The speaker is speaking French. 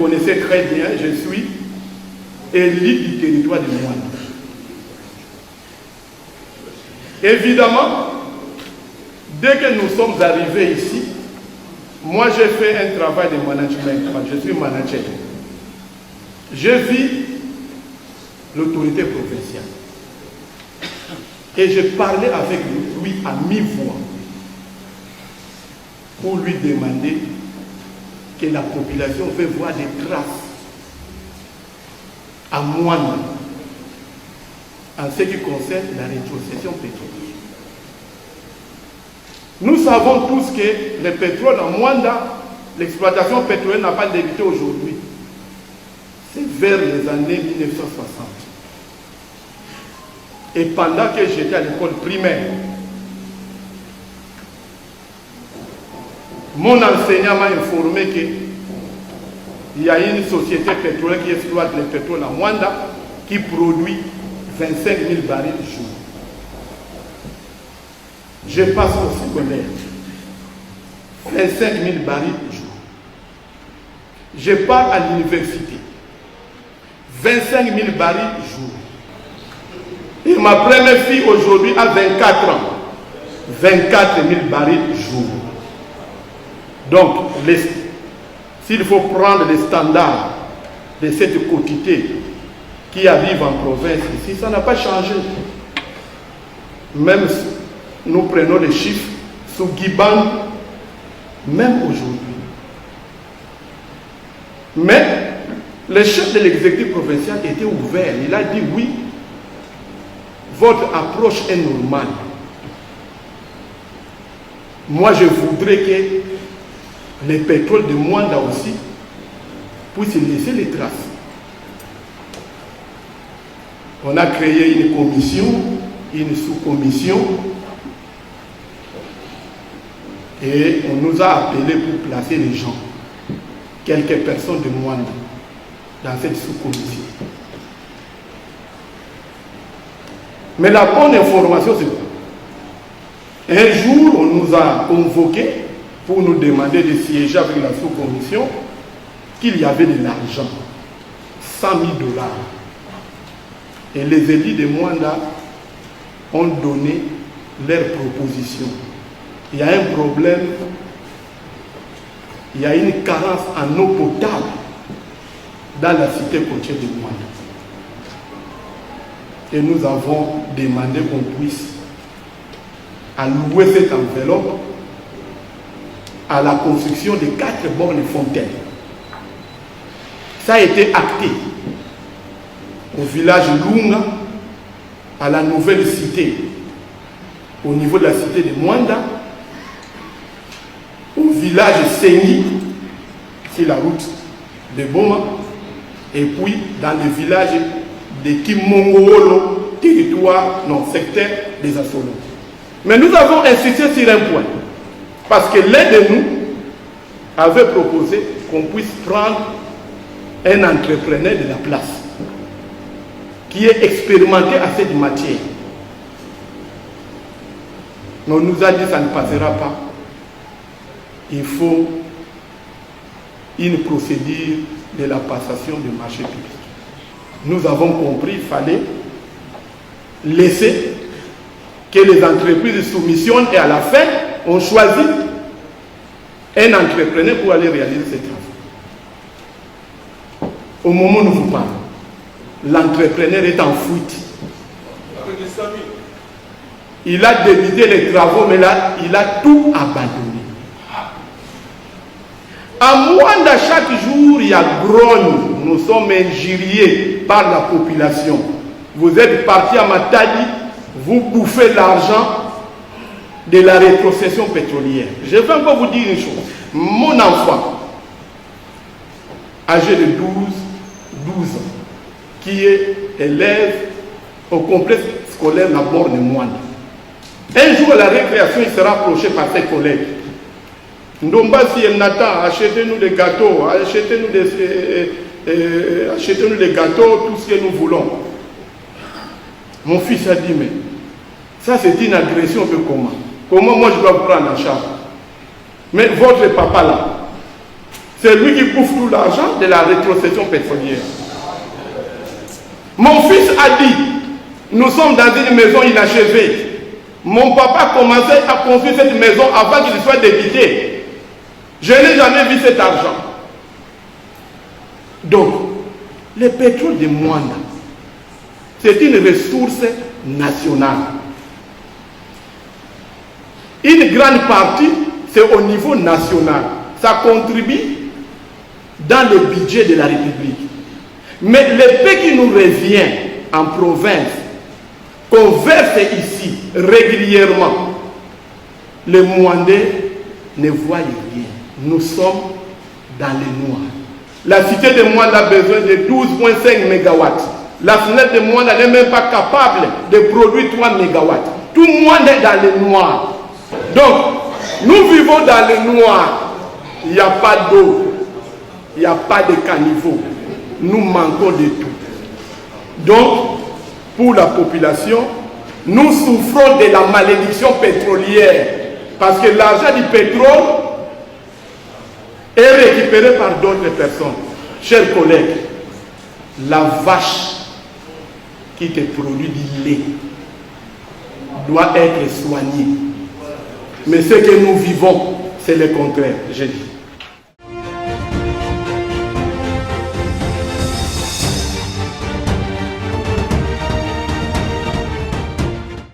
connaissez très bien, je suis élu du territoire de Mwanda. Évidemment, dès que nous sommes arrivés ici, moi j'ai fait un travail de management, je suis manager. Je vis l'autorité provinciale. Et je parlais avec lui à mi-voix pour lui demander que la population veut voir des traces à Mwanda en ce qui concerne la rétrocession pétrolière. Nous savons tous que le pétrole en Mwanda, l'exploitation pétrolière n'a pas débuté aujourd'hui. C'est vers les années 1960. Et pendant que j'étais à l'école primaire, mon enseignant m'a informé qu'il y a une société pétrolière qui exploite le pétrole en Mwanda qui produit 25 000 barils jour. Je passe au secondaire. 25 000 barils jour. Je pars à l'université. 25 000 barils jour. Et ma première fille aujourd'hui a 24 ans. 24 000 barils jour. Donc, s'il faut prendre les standards de cette quotité qui arrive en province ici, ça n'a pas changé. Même si nous prenons les chiffres sous Guiban, même aujourd'hui. Mais le chef de l'exécutif provincial était ouvert. Il a dit oui, votre approche est normale. Moi, je voudrais que les pétroles de Mwanda aussi puissent laisser les traces. On a créé une commission, une sous-commission, et on nous a appelés pour placer les gens, quelques personnes de Mwanda, dans cette sous-commission. Mais la bonne information, c'est quoi? Un jour, on nous a convoqués pour nous demander de siéger avec la sous-commission, qu'il y avait de l'argent, 100 000 $. Et les élus de Mwanda ont donné leurs propositions. Il y a un problème, il y a une carence en eau potable dans la cité côtière de Mwanda. Et nous avons demandé qu'on puisse allouer cette enveloppe à la construction de 4 bornes fontaines. Ça a été acté au village Lunga, à la nouvelle cité, au niveau de la cité de Mwanda, au village Sengi, sur la route de Boma, et puis dans le village de Kimongolo, territoire, non, secteur des Assolos. Mais nous avons insisté sur un point, parce que l'un de nous avait proposé qu'on puisse prendre un entrepreneur de la place, qui est expérimenté à cette matière. Mais on nous a dit que ça ne passera pas. Il faut une procédure de la passation du marché public. Nous avons compris qu'il fallait laisser que les entreprises soumissionnent et à la fin, on choisit un entrepreneur pour aller réaliser ces travaux. Au moment où nous vous parlons, l'entrepreneur est en fuite. Il a débuté les travaux, mais là, il a tout abandonné. À Mwanda, chaque jour, il y a grogne. Nous sommes injuriés par la population. Vous êtes partis à Matadi, vous bouffez l'argent de la rétrocession pétrolière. Je vais encore vous dire une chose. Mon enfant, âgé de 12 ans, qui est élève au complexe scolaire La Borne Mwanda. Un jour à la récréation, il sera approché par ses collègues. Ndomba si elle n'attend, achetez-nous des gâteaux, achetez-nous des gâteaux, tout ce que nous voulons. Mon fils a dit, mais ça c'est une agression de comment? Comment moi je dois vous prendre en charge? Mais votre papa là, C'est lui qui bouffe tout l'argent de la rétrocession pétrolière. Mon fils a dit, nous sommes dans une maison inachevée. Mon papa a commencé à construire cette maison avant qu'il soit député. Je n'ai jamais vu cet argent. Donc, le pétrole de Mwanda, c'est une ressource nationale. Une grande partie, c'est au niveau national. Ça contribue dans le budget de la République. Mais le paix qui nous revient en province, qu'on verse ici régulièrement, les Mwandais ne voient rien. Nous sommes dans le noir. La cité de Mwanda a besoin de 12,5 MW. La fenêtre de Mwanda n'est même pas capable de produire 3 MW. Tout le monde est dans le noir. Donc, nous vivons dans le noir. Il n'y a pas d'eau. Il n'y a pas de caniveau. Nous manquons de tout. Donc, pour la population, nous souffrons de la malédiction pétrolière. Parce que l'argent du pétrole est récupéré par d'autres personnes. Chers collègues, la vache qui te produit du lait doit être soignée. Mais ce que nous vivons, c'est le contraire, j'ai dit.